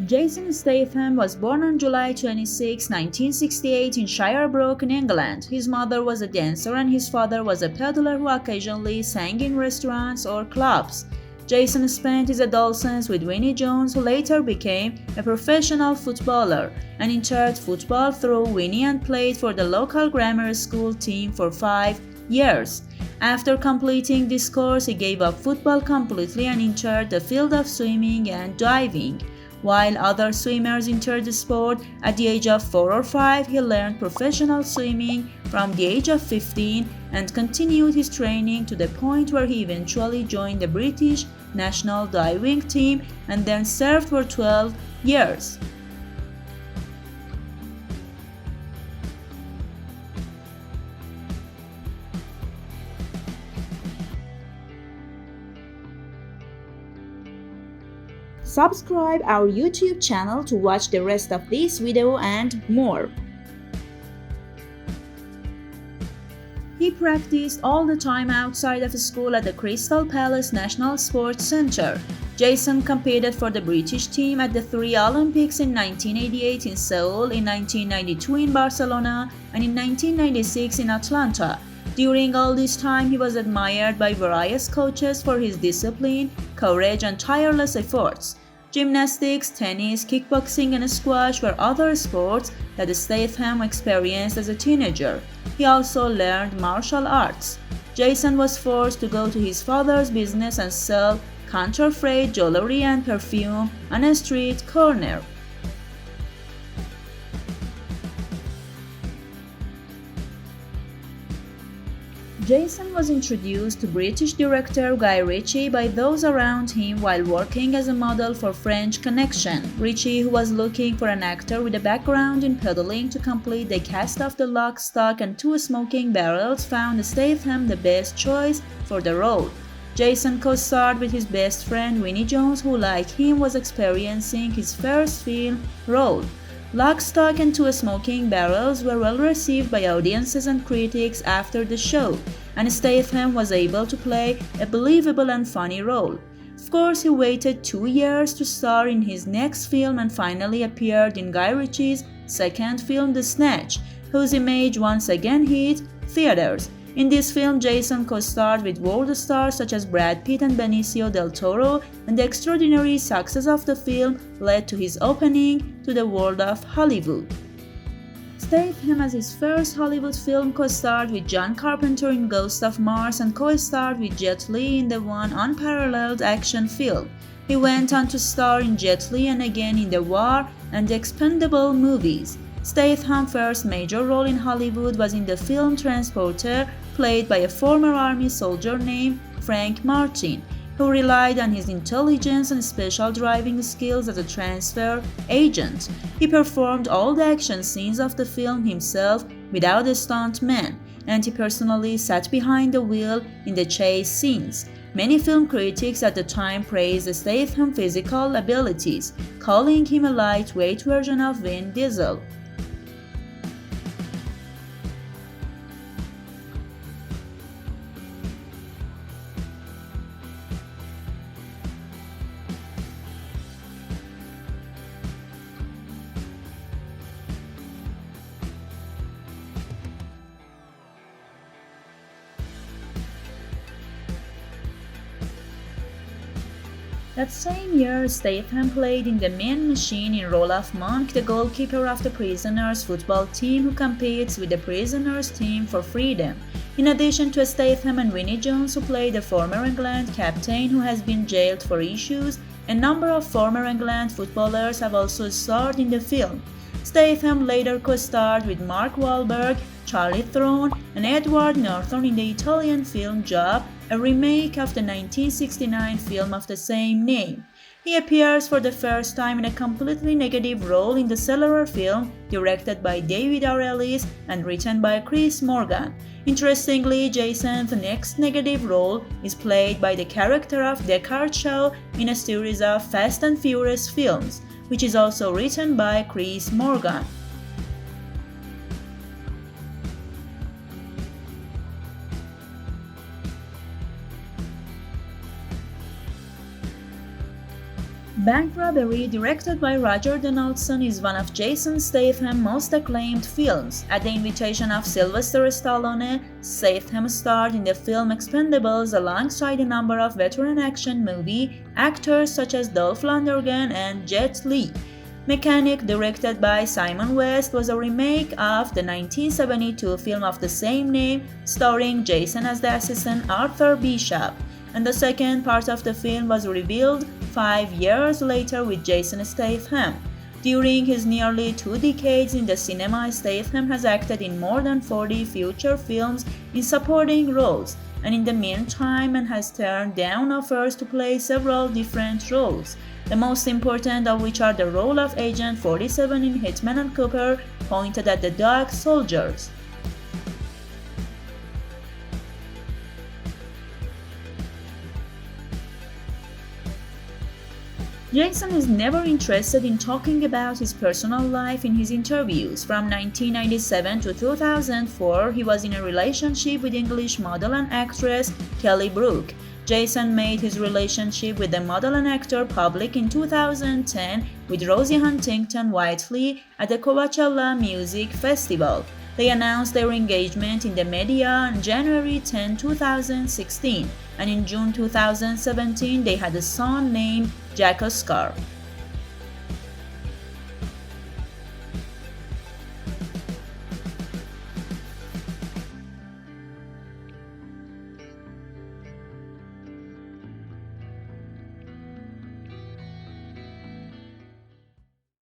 Jason Statham was born on July 26, 1968 in Shirebrook in England. His mother was a dancer and his father was a peddler who occasionally sang in restaurants or clubs. Jason spent his adolescence with Vinnie Jones, who later became a professional footballer and entered football through Vinnie and played for the local grammar school team for 5 years. After completing this course, he gave up football completely and entered the field of swimming and diving. While other swimmers entered the sport at the age of 4 or 5, he learned professional swimming from the age of 15 and continued his training to the point where he eventually joined the British national diving team and then served for 12 years. Subscribe our YouTube channel to watch the rest of this video and more. He practiced all the time outside of school at the Crystal Palace National Sports Centre. Jason competed for the British team at the 3 Olympics in 1988 in Seoul, in 1992 in Barcelona, and in 1996 in Atlanta. During all this time, he was admired by various coaches for his discipline, courage, and tireless efforts. Gymnastics, tennis, kickboxing, and squash were other sports that Statham experienced as a teenager. He also learned martial arts. Jason was forced to go to his father's business and sell counterfeit jewelry and perfume on a street corner. Jason was introduced to British director Guy Ritchie by those around him while working as a model for French Connection. Ritchie, who was looking for an actor with a background in peddling to complete the cast of The Lock, Stock and Two Smoking Barrels, found Statham the best choice for the role. Jason co-starred with his best friend Vinnie Jones, who like him was experiencing his first film role. Lock, Stock and Two Smoking Barrels were well received by audiences and critics after the show, and Statham was able to play a believable and funny role. Of course, he waited 2 years to star in his next film and finally appeared in Guy Ritchie's second film, The Snatch, whose image once again hit theaters. In this film, Jason co-starred with world stars such as Brad Pitt and Benicio del Toro, and the extraordinary success of the film led to his opening to the world of Hollywood. Statham, as his first Hollywood film, co-starred with John Carpenter in Ghost of Mars and co-starred with Jet Li in the one unparalleled action film. He went on to star in Jet Li and again in the War and the Expendable movies. Statham's first major role in Hollywood was in the film Transporter, played by a former army soldier named Frank Martin, who relied on his intelligence and special driving skills as a transfer agent. He performed all the action scenes of the film himself without a stuntman, and he personally sat behind the wheel in the chase scenes. Many film critics at the time praised Statham's physical abilities, calling him a lightweight version of Vin Diesel. That same year, Statham played in The Mean Machine in role of Monk, the goalkeeper of the Prisoners football team who competes with the Prisoners team for freedom. In addition to Statham and Vinnie Jones, who played the former England captain who has been jailed for issues, a number of former England footballers have also starred in the film. Statham later co-starred with Mark Wahlberg, Charlie Theron, and Edward Norton in the Italian film Job, a remake of the 1969 film of the same name. He appears for the first time in a completely negative role in the Cellular film, directed by David R. Ellis and written by Chris Morgan. Interestingly, Jason's next negative role is played by the character of Deckard Shaw in a series of Fast and Furious films, which is also written by Chris Morgan. Bank Robbery, directed by Roger Donaldson, is one of Jason Statham's most acclaimed films. At the invitation of Sylvester Stallone, Statham starred in the film Expendables alongside a number of veteran action movie actors such as Dolph Lundgren and Jet Li. Mechanic, directed by Simon West, was a remake of the 1972 film of the same name, starring Jason as the assassin Arthur Bishop, and the second part of the film was revealed 5 years later with Jason Statham. During his nearly 2 decades in the cinema, Statham has acted in more than 40 feature films in supporting roles, and in the meantime has turned down offers to play several different roles, the most important of which are the role of Agent 47 in Hitman and Cooper, pointed at the Dog Soldiers. Jason is never interested in talking about his personal life in his interviews. From 1997 to 2004, he was in a relationship with English model and actress Kelly Brook. Jason made his relationship with the model and actor public in 2010 with Rosie Huntington-Whiteley at the Coachella Music Festival. They announced their engagement in the media on January 10, 2016, and in June 2017 they had a son named Jack Oscar.